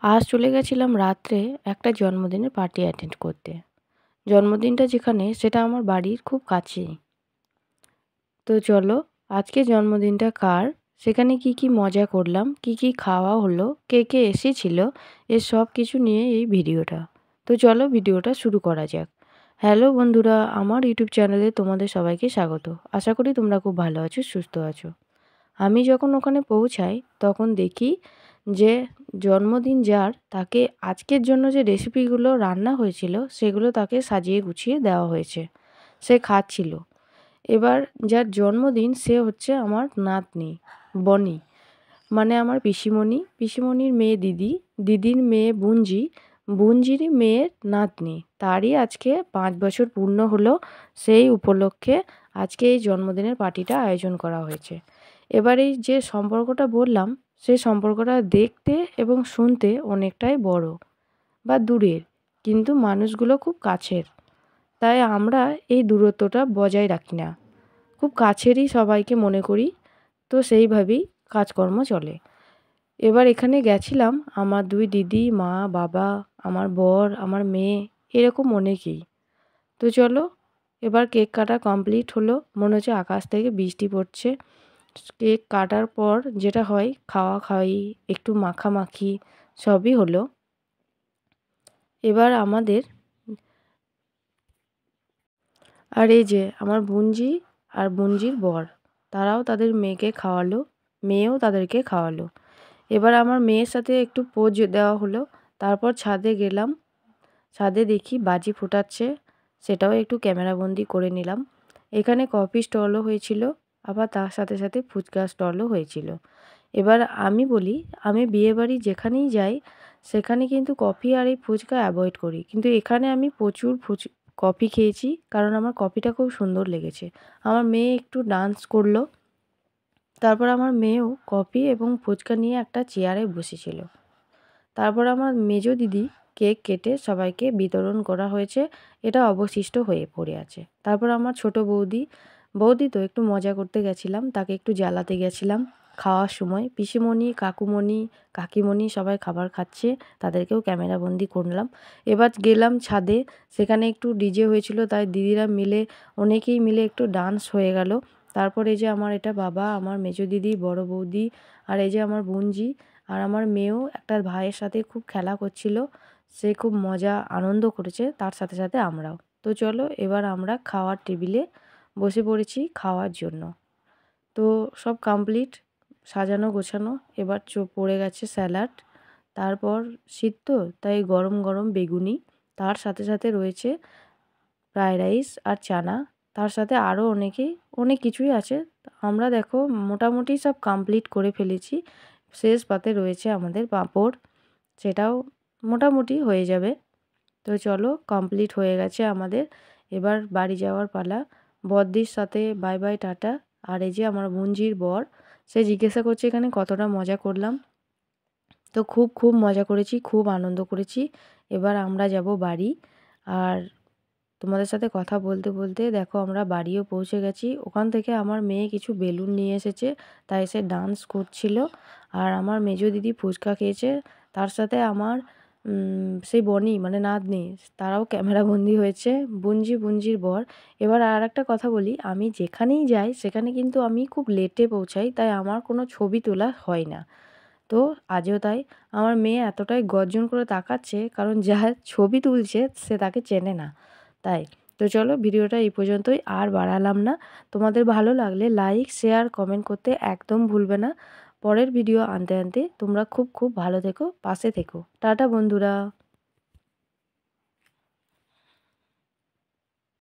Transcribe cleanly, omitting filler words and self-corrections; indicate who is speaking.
Speaker 1: আজ চলে গেছিলাম রাত্রে একটা জন্মদিনের পার্টি অ্যাটেন্ড করতে। জন্মদিনটা যেখানে সেটা আমার বাড়ির খুব কাছেই। তো চলো আজকে জন্মদিনটা কার, সেখানে কি কি মজা করলাম, কি কি খাওয়া হলো, কে কে এসেছিল, এর সব কিছু নিয়ে এই ভিডিওটা। তো চলো ভিডিওটা শুরু করা যাক। হ্যালো বন্ধুরা, আমার ইউটিউব চ্যানেলে তোমাদের সবাইকে স্বাগত। আশা করি তোমরা খুব ভালো আছো, সুস্থ আছো। আমি যখন ওখানে পৌঁছাই তখন দেখি যে জন্মদিন যার তাকে আজকের জন্য যে রেসিপিগুলো রান্না হয়েছিল সেগুলো তাকে সাজিয়ে গুছিয়ে দেওয়া হয়েছে। সে খাচ্ছিল। এবার যার জন্মদিন সে হচ্ছে আমার নাতনি, বনি। মানে আমার পিসিমণি, পিসিমণির মেয়ে দিদি, দিদির মেয়ে বুঞ্জি, বুঞ্জির মেয়ের নাতনি। তারই আজকে ৫ বছর পূর্ণ হলো। সেই উপলক্ষে আজকে এই জন্মদিনের পার্টিটা আয়োজন করা হয়েছে। এবার এই যে সম্পর্কটা বললাম, সেই সম্পর্কটা দেখতে এবং শুনতে অনেকটাই বড় বা দূরের, কিন্তু মানুষগুলো খুব কাছের। তাই আমরা এই দূরত্বটা বজায় রাখি না। খুব কাছেরই সবাইকে মনে করি। তো সেইভাবেই কাজকর্ম চলে। এবার এখানে গেছিলাম আমার ২ দিদি, মা, বাবা, আমার বর, আমার মেয়ে, এরকম অনেকেই। তো চলো এবার কেক কাটা কমপ্লিট হলো। মনে হচ্ছে আকাশ থেকে বৃষ্টি পড়ছে। কেক কাটার পর যেটা হয় খাওয়া-খাওয়ি, একটু মাখামাখি সবই হলো। এবার আমাদের আর এই যে আমার বুনজি আর বুনজির বর, তারাও তাদের মেয়েকে খাওয়ালো, মেয়েও তাদেরকে খাওয়ালো। এবার আমার মেয়ের সাথে একটু পোজ দেওয়া হলো। তারপর ছাদে গেলাম। ছাদে দেখি বাজি ফোটাচ্ছে, সেটাও একটু ক্যামেরাবন্দি করে নিলাম। এখানে কফি স্টলও হয়েছিল, আবার তার সাথে সাথে ফুচকা স্টলও হয়েছিল। এবার আমি বলি, আমি বিয়েবাড়ি যেখানেই যাই সেখানে কিন্তু কফি আর এই ফুচকা অ্যাভয়েড করি। কিন্তু এখানে আমি প্রচুর কফি খেয়েছি, কারণ আমার কফিটা খুব সুন্দর লেগেছে। আমার মেয়ে একটু ডান্স করলো। তারপর আমার মেয়েও কফি এবং ফুচকা নিয়ে একটা চেয়ারে বসেছিল। তারপর আমার মেজো দিদি কেক কেটে সবাইকে বিতরণ করা হয়েছে। এটা অবশিষ্ট হয়ে পড়ে আছে। তারপর আমার ছোট বৌদি, বৌদি তো একটু মজা করতে গেছিলাম, তাকে একটু জ্বালাতে গেছিলাম। খাওয়ার সময় পিসিমণি, কাকুমণি, কাকিমণি সবাই খাবার খাচ্ছে, তাদেরকেও ক্যামেরাবন্দি করলাম। এবার গেলাম ছাদে, সেখানে একটু ডিজে হয়েছিল, তাই দিদিরা মিলে অনেকেই মিলে একটু ডান্স হয়ে গেল। তারপর এই যে আমার এটা বাবা, আমার মেজো দিদি, বড় বৌদি, আর এই যে আমার বোনঝি, আর আমার মেয়েও একটা ভাইয়ের সাথে খুব খেলা করছিল। সে খুব মজা আনন্দ করেছে, তার সাথে সাথে আমরাও। তো চলো এবার আমরা খাওয়ার টেবিলে বসে পড়েছি খাওয়ার জন্য। তো সব কমপ্লিট, সাজানো গোছানো। এবার পড়ে গেছে স্যালাড। তারপর শীত তো তাই গরম গরম বেগুনি। তার সাথে সাথে রয়েছে ফ্রায়েড রাইস আর চানা। তার সাথে আরও অনেক কিছুই আছে। আমরা দেখো মোটামুটি সব কমপ্লিট করে ফেলেছি। শেষ পাতে রয়েছে আমাদের পাঁপড়, সেটাও মোটামুটি হয়ে যাবে। তো চলো কমপ্লিট হয়ে গেছে আমাদের। এবার বাড়ি যাওয়ার পালা। বড়দির সাথে বাই বাই টাটা। আর এই যে আমার বোনঝির বর, সে জিজ্ঞাসা করছে এখানে কতটা মজা করলাম। তো খুব মজা করেছি, খুব আনন্দ করেছি। এবার আমরা যাব বাড়ি। আর তোমাদের সাথে কথা বলতে বলতে দেখো আমরা বাড়িও পৌঁছে গেছি। ওখান থেকে আমার মেয়ে কিছু বেলুন নিয়ে এসেছে, তাই সে ডান্স করছিল। আর আমার মেজো দিদি ফুচকা খেয়েছে। তার সাথে আমার সেই বনি মানে নাতনি, তারাও ক্যামেরাবন্দি হয়েছে, বুনজির বর। এবার আর একটা কথা বলি, আমি যেখানেই যাই সেখানে কিন্তু আমি খুব লেটে পৌঁছাই, তাই আমার কোনো ছবি তোলা হয় না। তো আজও তাই। আমার মেয়ে এতটাই গর্জন করে তাকাচ্ছে, কারণ যার ছবি তুলছে সে তাকে চেনে না, তাই। তো চলো ভিডিওটা এই পর্যন্তই, আর বাড়ালাম না। তোমাদের ভালো লাগলে লাইক, শেয়ার, কমেন্ট করতে একদম ভুলবে না। পরের ভিডিও আনতে তোমরা খুব ভালো থেকো, পাশে থেকো। টাটা বন্ধুরা।